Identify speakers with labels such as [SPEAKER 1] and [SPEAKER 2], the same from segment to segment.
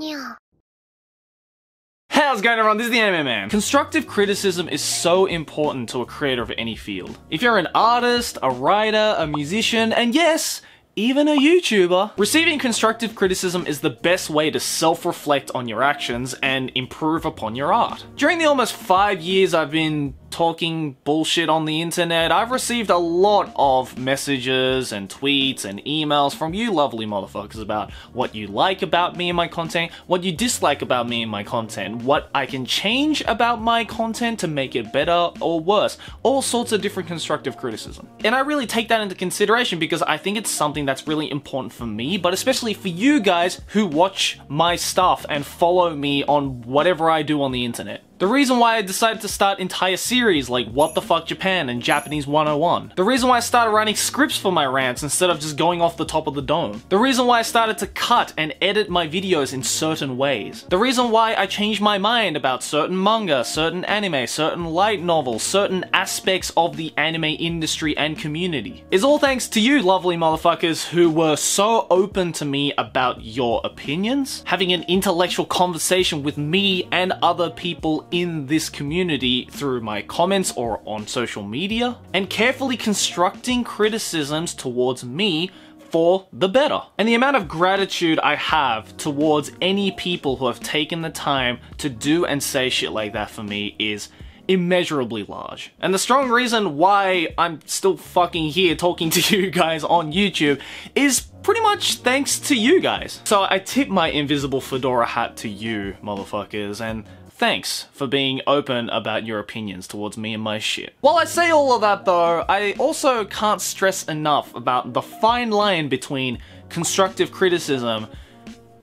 [SPEAKER 1] Yeah.
[SPEAKER 2] How's it going, everyone? This is the Anime Man. Constructive criticism is so important to a creator of any field. If you're an artist, a writer, a musician, and yes, even a YouTuber, receiving constructive criticism is the best way to self-reflect on your actions and improve upon your art. During the almost 5 years I've been talking bullshit on the internet, I've received a lot of messages and tweets and emails from you lovely motherfuckers about what you like about me and my content, what you dislike about me and my content, what I can change about my content to make it better or worse, all sorts of different constructive criticism. And I really take that into consideration because I think it's something that's really important for me, but especially for you guys who watch my stuff and follow me on whatever I do on the internet. The reason why I decided to start entire series like What the Fuck Japan and Japanese 101. The reason why I started writing scripts for my rants instead of just going off the top of the dome. The reason why I started to cut and edit my videos in certain ways. The reason why I changed my mind about certain manga, certain anime, certain light novels, certain aspects of the anime industry and community. Is all thanks to you lovely motherfuckers who were so open to me about your opinions, having an intellectual conversation with me and other people in this community through my comments or on social media, and carefully constructing criticisms towards me for the better. And the amount of gratitude I have towards any people who have taken the time to do and say shit like that for me is immeasurably large. And the strong reason why I'm still fucking here talking to you guys on YouTube is pretty much thanks to you guys. So I tip my invisible fedora hat to you motherfuckers, and thanks for being open about your opinions towards me and my shit. While I say all of that though, I also can't stress enough about the fine line between constructive criticism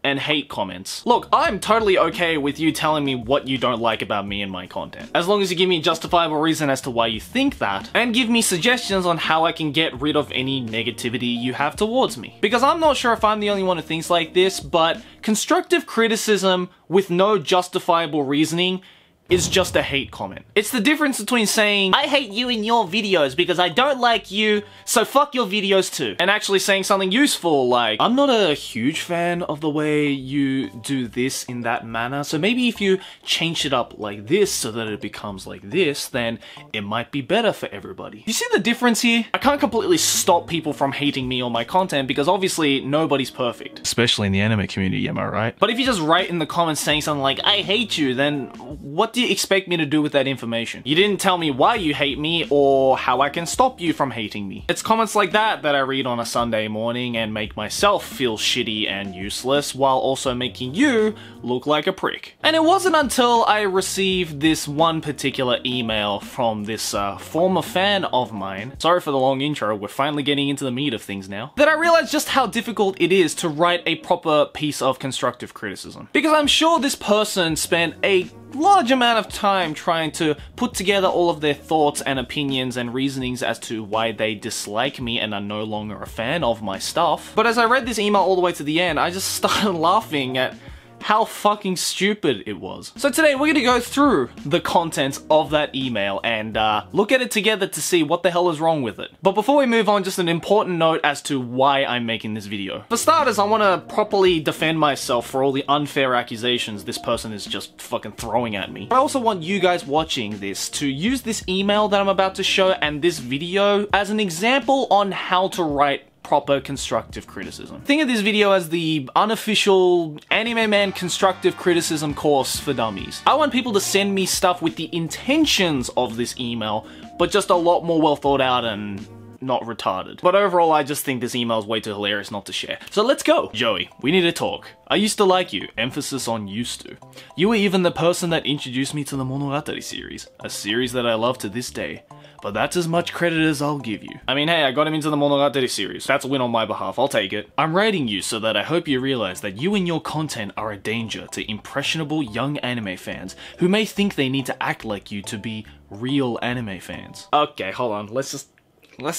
[SPEAKER 2] and hate comments. Look, I'm totally okay with you telling me what you don't like about me and my content, as long as you give me a justifiable reason as to why you think that, and give me suggestions on how I can get rid of any negativity you have towards me. Because I'm not sure if I'm the only one who thinks like this, but constructive criticism with no justifiable reasoning is just a hate comment. It's the difference between saying, I hate you in your videos because I don't like you, so fuck your videos too, and actually saying something useful like, I'm not a huge fan of the way you do this in that manner, so maybe if you change it up like this so that it becomes like this, then it might be better for everybody. You see the difference here? I can't completely stop people from hating me or my content because obviously nobody's perfect. Especially in the anime community, am I right? But if you just write in the comments saying something like, I hate you, then what do you expect me to do with that information? You didn't tell me why you hate me or how I can stop you from hating me. It's comments like that that I read on a Sunday morning and make myself feel shitty and useless while also making you look like a prick. And it wasn't until I received this one particular email from this former fan of mine, sorry for the long intro, we're finally getting into the meat of things now, that I realized just how difficult it is to write a proper piece of constructive criticism. Because I'm sure this person spent a large amount of time trying to put together all of their thoughts and opinions and reasonings as to why they dislike me and are no longer a fan of my stuff. But as I read this email all the way to the end, I just started laughing at how fucking stupid it was. So today we're gonna go through the contents of that email and look at it together to see what the hell is wrong with it. But before we move on, just an important note as to why I'm making this video. For starters, I want to properly defend myself for all the unfair accusations this person is just fucking throwing at me. I also want you guys watching this to use this email that I'm about to show and this video as an example on how to write proper constructive criticism. Think of this video as the unofficial Anime Man constructive criticism course for dummies. I want people to send me stuff with the intentions of this email, but just a lot more well thought out and not retarded. But overall, I just think this email is way too hilarious not to share. So let's go! Joey, we need to talk. I used to like you, emphasis on used to. You were even the person that introduced me to the Monogatari series, a series that I love to this day. But that's as much credit as I'll give you. I mean, hey, I got him into the Monogatari series. That's a win on my behalf, I'll take it. I'm writing you so that I hope you realize that you and your content are a danger to impressionable young anime fans who may think they need to act like you to be real anime fans. Okay, hold on, let's just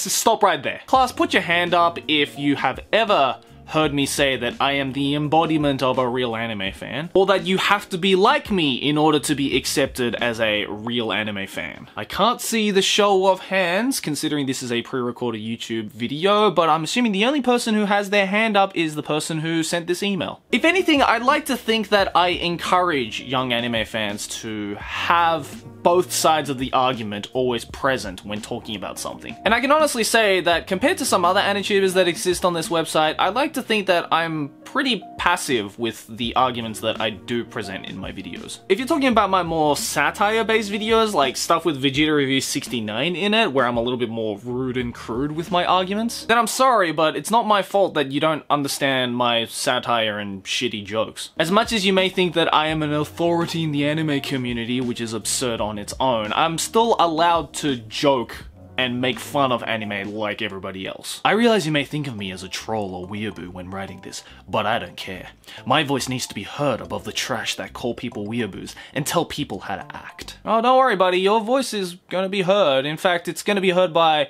[SPEAKER 2] stop right there. Class, put your hand up if you have ever heard me say that I am the embodiment of a real anime fan, or that you have to be like me in order to be accepted as a real anime fan. I can't see the show of hands, considering this is a pre-recorded YouTube video, but I'm assuming the only person who has their hand up is the person who sent this email. If anything, I'd like to think that I encourage young anime fans to have both sides of the argument always present when talking about something. And I can honestly say that compared to some other anitubers that exist on this website, I like to think that I'm pretty passive with the arguments that I do present in my videos. If you're talking about my more satire-based videos, like stuff with Vegeta Review 69 in it, where I'm a little bit more rude and crude with my arguments, then I'm sorry, but it's not my fault that you don't understand my satire and shitty jokes. As much as you may think that I am an authority in the anime community, which is absurd on its own, I'm still allowed to joke and make fun of anime like everybody else. I realize you may think of me as a troll or weeaboo when writing this, but I don't care. My voice needs to be heard above the trash that call people weeaboos and tell people how to act. Oh, don't worry, buddy, your voice is gonna be heard. In fact, it's gonna be heard by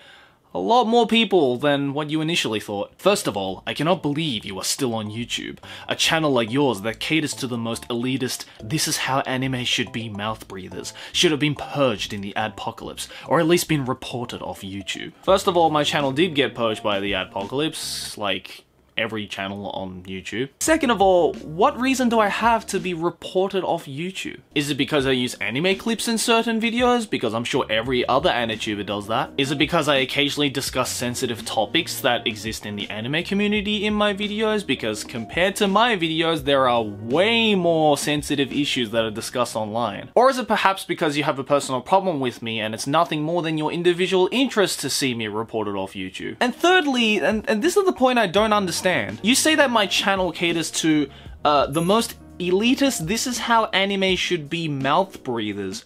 [SPEAKER 2] a lot more people than what you initially thought. First of all, I cannot believe you are still on YouTube. A channel like yours that caters to the most elitist, this is how anime should be mouth breathers, should have been purged in the adpocalypse, or at least been reported off YouTube. First of all, my channel did get purged by the adpocalypse, like every channel on YouTube. Second of all, what reason do I have to be reported off YouTube? Is it because I use anime clips in certain videos? Because I'm sure every other anituber does that. Is it because I occasionally discuss sensitive topics that exist in the anime community in my videos? Because compared to my videos, there are way more sensitive issues that are discussed online. Or is it perhaps because you have a personal problem with me and it's nothing more than your individual interest to see me reported off YouTube? And thirdly, and this is the point I don't understand, you say that my channel caters to the most elitist, this is how anime should be mouth breathers.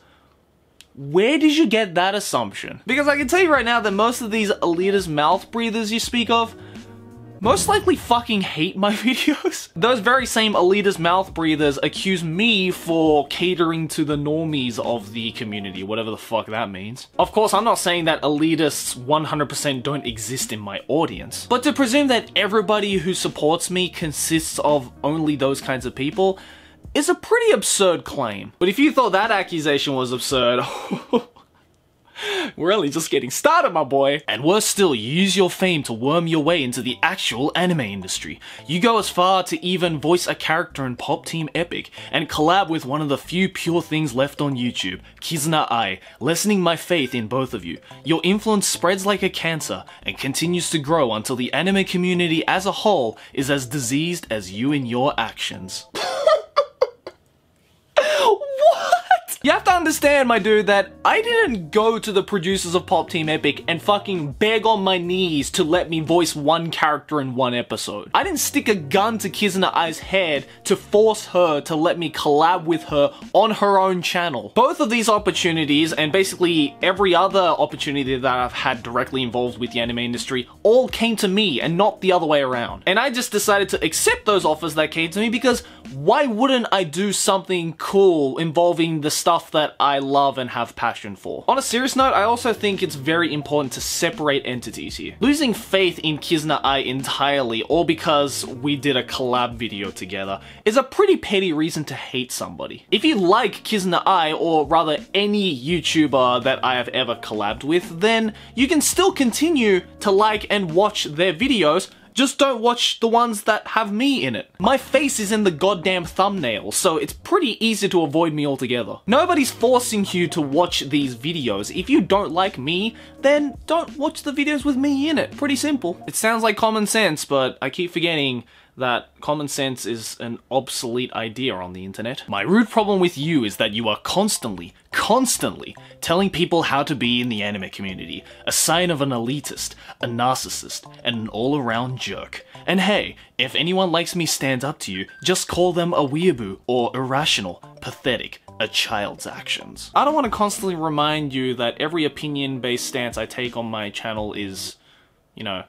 [SPEAKER 2] Where did you get that assumption? Because I can tell you right now that most of these elitist mouth breathers you speak of most likely fucking hate my videos. Those very same elitist mouth breathers accuse me for catering to the normies of the community, whatever the fuck that means. Of course, I'm not saying that elitists 100% don't exist in my audience, but to presume that everybody who supports me consists of only those kinds of people is a pretty absurd claim. But if you thought that accusation was absurd, we're only just getting started, my boy. And worse still, you use your fame to worm your way into the actual anime industry. You go as far to even voice a character in Pop Team Epic and collab with one of the few pure things left on YouTube, Kizuna Ai, lessening my faith in both of you. Your influence spreads like a cancer and continues to grow until the anime community as a whole is as diseased as you in your actions. You have to understand, my dude, that I didn't go to the producers of Pop Team Epic and fucking beg on my knees to let me voice one character in one episode. I didn't stick a gun to Kizuna Ai's head to force her to let me collab with her on her own channel. Both of these opportunities, and basically every other opportunity that I've had directly involved with the anime industry, all came to me and not the other way around. And I just decided to accept those offers that came to me because why wouldn't I do something cool involving the stuff that I love and have passion for? On a serious note, I also think it's very important to separate entities here. Losing faith in Kizuna Ai entirely, all because we did a collab video together, is a pretty petty reason to hate somebody. If you like Kizuna Ai, or rather any YouTuber that I have ever collabed with, then you can still continue to like and watch their videos, just don't watch the ones that have me in it. My face is in the goddamn thumbnail, so it's pretty easy to avoid me altogether. Nobody's forcing you to watch these videos. If you don't like me, then don't watch the videos with me in it. Pretty simple. It sounds like common sense, but I keep forgetting that common sense is an obsolete idea on the internet. My root problem with you is that you are constantly telling people how to be in the anime community, a sign of an elitist, a narcissist, and an all-around jerk. And hey, if anyone likes me stands up to you, just call them a weeaboo or irrational, pathetic, a child's actions. I don't want to constantly remind you that every opinion-based stance I take on my channel is, you know,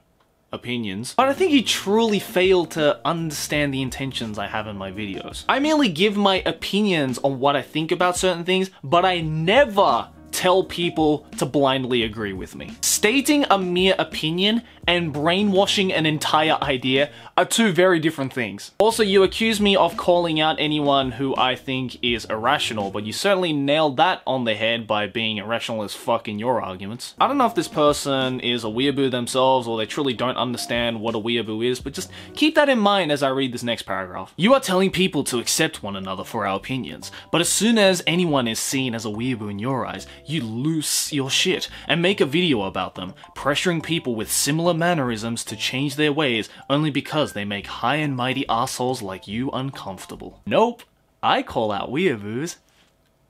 [SPEAKER 2] opinions, but I think you truly fail to understand the intentions I have in my videos. I merely give my opinions on what I think about certain things, but I never tell people to blindly agree with me. Stating a mere opinion and brainwashing an entire idea are two very different things. Also, you accuse me of calling out anyone who I think is irrational, but you certainly nailed that on the head by being irrational as fuck in your arguments. I don't know if this person is a weeaboo themselves or they truly don't understand what a weeaboo is, but just keep that in mind as I read this next paragraph. You are telling people to accept one another for our opinions, but as soon as anyone is seen as a weeaboo in your eyes, you lose your shit and make a video about them, pressuring people with similar mannerisms to change their ways only because they make high and mighty assholes like you uncomfortable. Nope, I call out weeaboos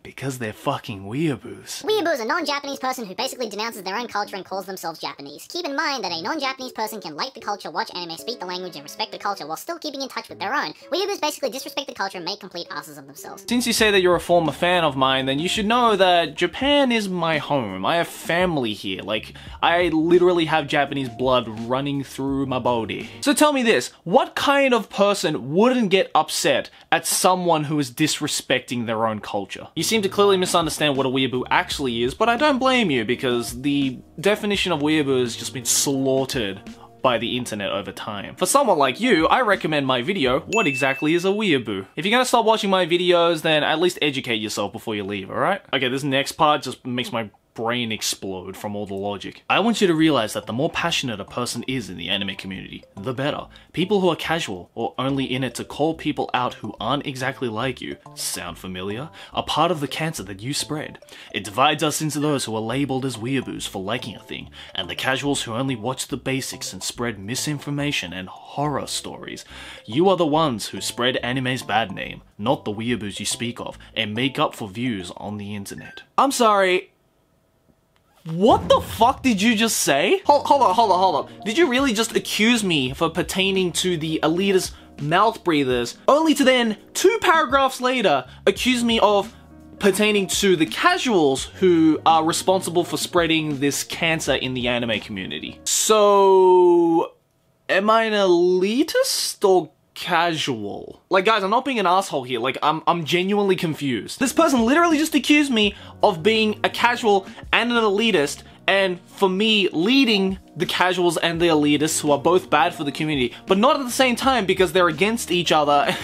[SPEAKER 2] because they're fucking weeaboos.
[SPEAKER 1] Weeaboo is a non-Japanese person who basically denounces their own culture and calls themselves Japanese. Keep in mind that a non-Japanese person can like the culture, watch anime, speak the language, and respect the culture while still keeping in touch with their own. Weeaboos basically disrespect the culture and make complete asses of themselves.
[SPEAKER 2] Since you say that you're a former fan of mine, then you should know that Japan is my home. I have family here. Like, I literally have Japanese blood running through my body. So tell me this, what kind of person wouldn't get upset at someone who is disrespecting their own culture? You seem to clearly misunderstand what a weeaboo actually is, but I don't blame you because the definition of weeaboo has just been slaughtered by the internet over time. For someone like you, I recommend my video, What Exactly is a Weeaboo? If you're gonna stop watching my videos, then at least educate yourself before you leave, alright? Okay, this next part just makes my brain explode from all the logic. I want you to realize that the more passionate a person is in the anime community, the better. People who are casual or only in it to call people out who aren't exactly like you, sound familiar? Are part of the cancer that you spread. It divides us into those who are labeled as weeaboos for liking a thing, and the casuals who only watch the basics and spread misinformation and horror stories. You are the ones who spread anime's bad name, not the weeaboos you speak of, and make up for views on the internet. I'm sorry, what the fuck did you just say? Hold on. Did you really just accuse me for pertaining to the elitist mouth breathers, only to then, 2 paragraphs later, accuse me of pertaining to the casuals who are responsible for spreading this cancer in the anime community? So, am I an elitist or casual? Like, guys, I'm not being an asshole here. Like, I'm genuinely confused. This person literally just accused me of being a casual and an elitist, and for me leading the casuals and the elitists who are both bad for the community, but not at the same time because they're against each other.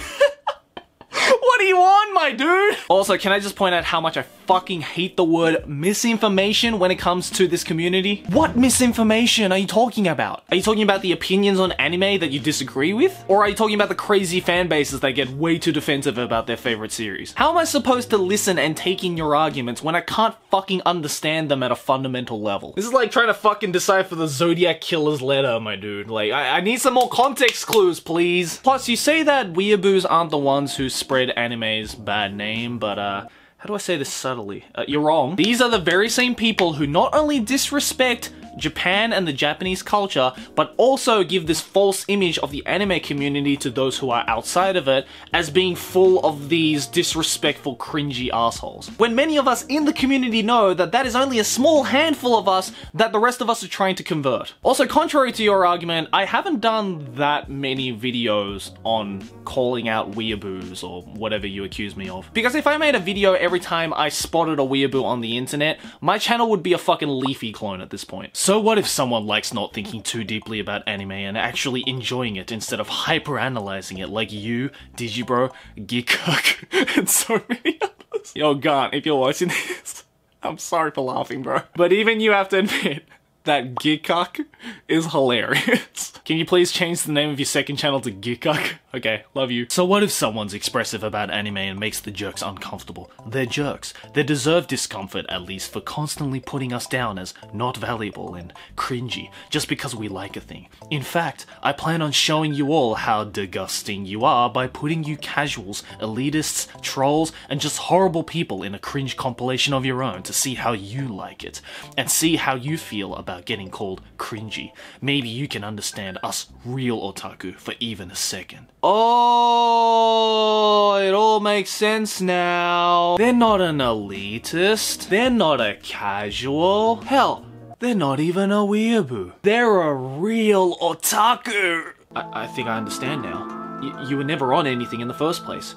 [SPEAKER 2] What do you want, my dude? Also, can I just point out how much I fucking hate the word misinformation when it comes to this community? What misinformation are you talking about? Are you talking about the opinions on anime that you disagree with? Or are you talking about the crazy fan bases that get way too defensive about their favorite series? How am I supposed to listen and take in your arguments when I can't fucking understand them at a fundamental level? This is like trying to fucking decipher the Zodiac Killer's letter, my dude. Like, I need some more context clues, please. Plus, you say that weeaboos aren't the ones who spread anime's bad name, but how do I say this subtly? You're wrong. These are the very same people who not only disrespect Japan and the Japanese culture, but also give this false image of the anime community to those who are outside of it as being full of these disrespectful, cringy assholes. When many of us in the community know that that is only a small handful of us that the rest of us are trying to convert. Also, contrary to your argument, I haven't done that many videos on calling out weeaboos or whatever you accuse me of. Because if I made a video every time I spotted a weeaboo on the internet, my channel would be a fucking Leafy clone at this point. So what if someone likes not thinking too deeply about anime and actually enjoying it instead of hyper-analyzing it like you, Digibro, Geekcock, and so many others? Yo, Gant, if you're watching this, I'm sorry for laughing, bro. But even you have to admit that Geekcock is hilarious. Can you please change the name of your second channel to Geekcock? Okay, love you. So what if someone's expressive about anime and makes the jerks uncomfortable? They're jerks. They deserve discomfort, at least, for constantly putting us down as not valuable and cringy just because we like a thing. In fact, I plan on showing you all how disgusting you are by putting you casuals, elitists, trolls, and just horrible people in a cringe compilation of your own to see how you like it, and see how you feel about getting called cringy. Maybe you can understand us real otaku for even a second. Oh, it all makes sense now. They're not an elitist. They're not a casual. Hell, they're not even a weeaboo. They're a real otaku. I think I understand now. You were never on anything in the first place.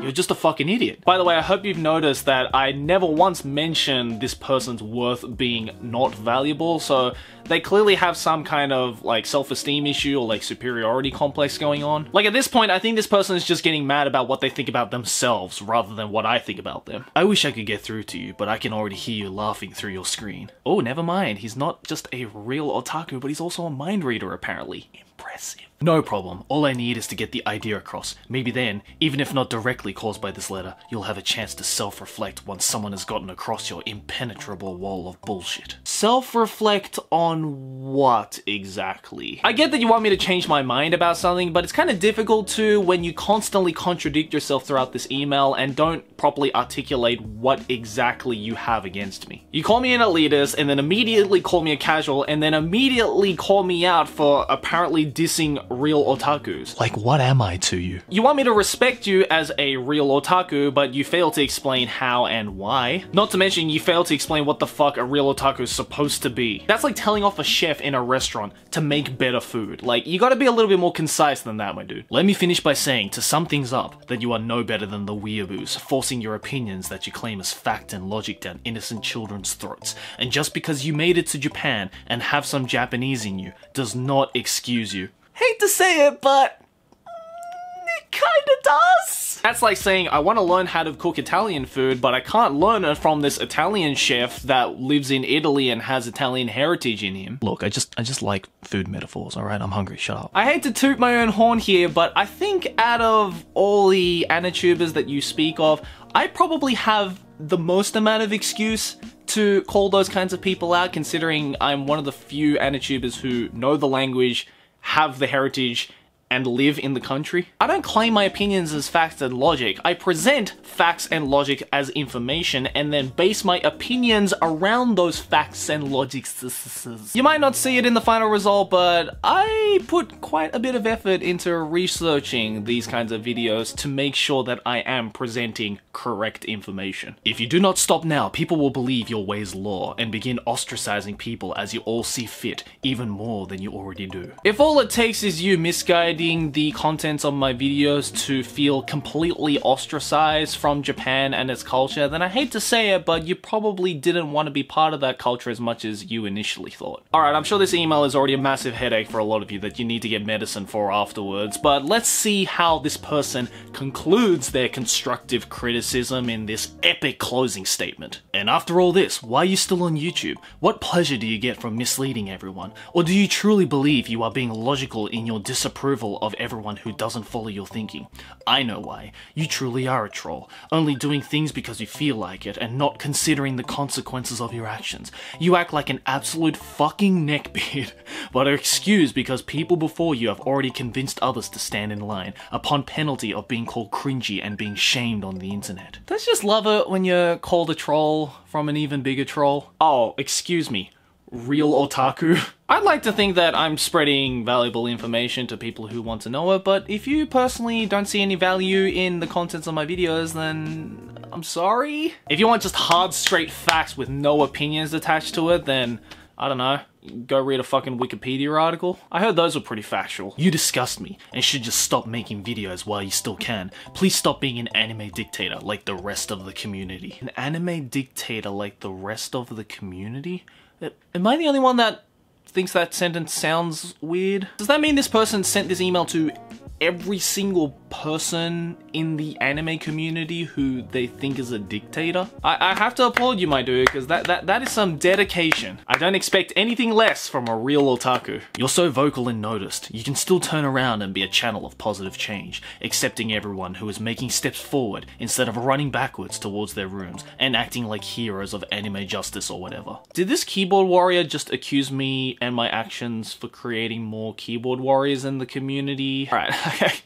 [SPEAKER 2] you're just a fucking idiot. By the way, I hope you've noticed that I never once mentioned this person's worth being not valuable, so they clearly have some kind of like self-esteem issue or like superiority complex going on. Like at this point, I think this person is just getting mad about what they think about themselves rather than what I think about them. I wish I could get through to you, but I can already hear you laughing through your screen. Oh, never mind. He's not just a real otaku, but he's also a mind reader apparently. Impressive. No problem. All I need is to get the idea across. Maybe then, even if not directly caused by this letter, you'll have a chance to self-reflect once someone has gotten across your impenetrable wall of bullshit. Self-reflect on what exactly? I get that you want me to change my mind about something, but it's kind of difficult to when you constantly contradict yourself throughout this email and don't properly articulate what exactly you have against me. You call me an elitist and then immediately call me a casual and then immediately call me out for apparently dissing real otakus. Like, what am I to you? You want me to respect you as a real otaku, but you fail to explain how and why. Not to mention, you fail to explain what the fuck a real otaku is supposed to be. That's like telling off a chef in a restaurant to make better food. Like, you gotta be a little bit more concise than that, my dude. Let me finish by saying, to sum things up, that you are no better than the weeaboos, forcing your opinions that you claim as fact and logic down innocent children's throats. And just because you made it to Japan and have some Japanese in you, does not excuse you. Hate to say it, but it kinda does. That's like saying, I want to learn how to cook Italian food, but I can't learn it from this Italian chef that lives in Italy and has Italian heritage in him. Look, I just like food metaphors, alright? I'm hungry, shut up. I hate to toot my own horn here, but I think out of all the Anitubers that you speak of, I probably have the most amount of excuse to call those kinds of people out, considering I'm one of the few Anitubers who know the language, have the heritage, and live in the country. I don't claim my opinions as facts and logic. I present facts and logic as information and then base my opinions around those facts and logics. You might not see it in the final result, but I put quite a bit of effort into researching these kinds of videos to make sure that I am presenting correct information. If you do not stop now, people will believe your ways law and begin ostracizing people as you all see fit, even more than you already do. If all it takes is you misguiding the contents of my videos to feel completely ostracized from Japan and its culture, then I hate to say it, but you probably didn't want to be part of that culture as much as you initially thought. Alright, I'm sure this email is already a massive headache for a lot of you that you need to get medicine for afterwards, but let's see how this person concludes their constructive criticism in this epic closing statement. And after all this, why are you still on YouTube? What pleasure do you get from misleading everyone? Or do you truly believe you are being logical in your disapproval of everyone who doesn't follow your thinking? I know why. You truly are a troll, only doing things because you feel like it and not considering the consequences of your actions. You act like an absolute fucking neckbeard, but are excused because people before you have already convinced others to stand in line, upon penalty of being called cringy and being shamed on the internet. Don't you just love it when you're called a troll from an even bigger troll? Oh, excuse me. Real otaku? I'd like to think that I'm spreading valuable information to people who want to know it, but if you personally don't see any value in the contents of my videos, then I'm sorry. If you want just hard, straight facts with no opinions attached to it, then I don't know, go read a fucking Wikipedia article. I heard those were pretty factual. You disgust me and should just stop making videos while you still can. Please stop being an anime dictator like the rest of the community. An anime dictator like the rest of the community? Am I the only one that thinks that sentence sounds weird? Does that mean this person sent this email to every single person in the anime community who they think is a dictator? I have to applaud you, my dude, because that is some dedication. I don't expect anything less from a real otaku. You're so vocal and noticed. You can still turn around and be a channel of positive change, accepting everyone who is making steps forward instead of running backwards towards their rooms and acting like heroes of anime justice or whatever. Did this keyboard warrior just accuse me and my actions for creating more keyboard warriors in the community? Alright,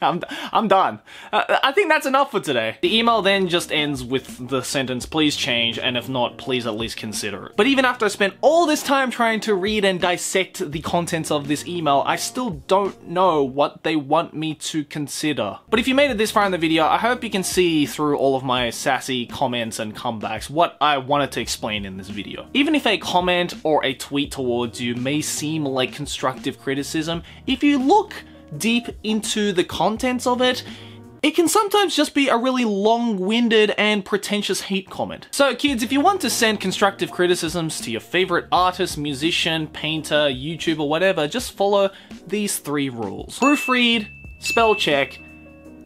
[SPEAKER 2] I'm done. I think that's enough for today. The email then just ends with the sentence, please change, and if not, please at least consider it. But even after I spent all this time trying to read and dissect the contents of this email, I still don't know what they want me to consider. But if you made it this far in the video, I hope you can see through all of my sassy comments and comebacks what I wanted to explain in this video. Even if a comment or a tweet towards you may seem like constructive criticism, if you look deep into the contents of it, it can sometimes just be a really long-winded and pretentious hate comment. So kids, if you want to send constructive criticisms to your favorite artist, musician, painter, YouTuber, whatever, just follow these 3 rules. Proofread, spell check,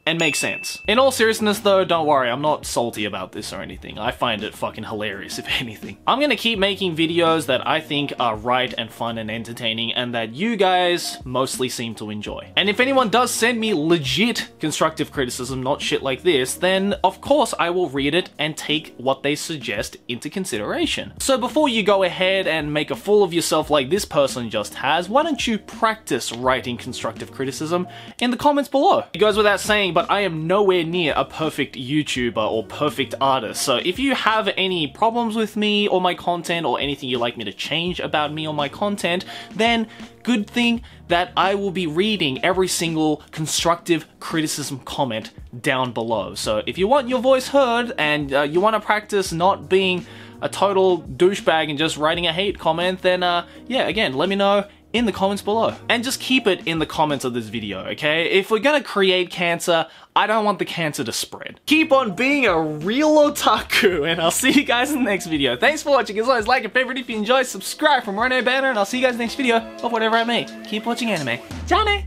[SPEAKER 2] and make sense. In all seriousness though, don't worry, I'm not salty about this or anything. I find it fucking hilarious, if anything. I'm gonna keep making videos that I think are right and fun and entertaining and that you guys mostly seem to enjoy. And if anyone does send me legit constructive criticism, not shit like this, then of course I will read it and take what they suggest into consideration. So before you go ahead and make a fool of yourself like this person just has, why don't you practice writing constructive criticism in the comments below? It goes without saying, but I am nowhere near a perfect YouTuber or perfect artist, so if you have any problems with me or my content or anything you'd like me to change about me or my content, then good thing that I will be reading every single constructive criticism comment down below. So if you want your voice heard and you want to practice not being a total douchebag and just writing a hate comment, then yeah, again, let me know in the comments below. And just keep it in the comments of this video, okay? If we're gonna create cancer, I don't want the cancer to spread. Keep on being a real otaku, and I'll see you guys in the next video. Thanks for watching. As always, like and favorite if you enjoyed, subscribe from Reno Banner, and I'll see you guys in the next video of whatever I make. Keep watching anime. Johnny!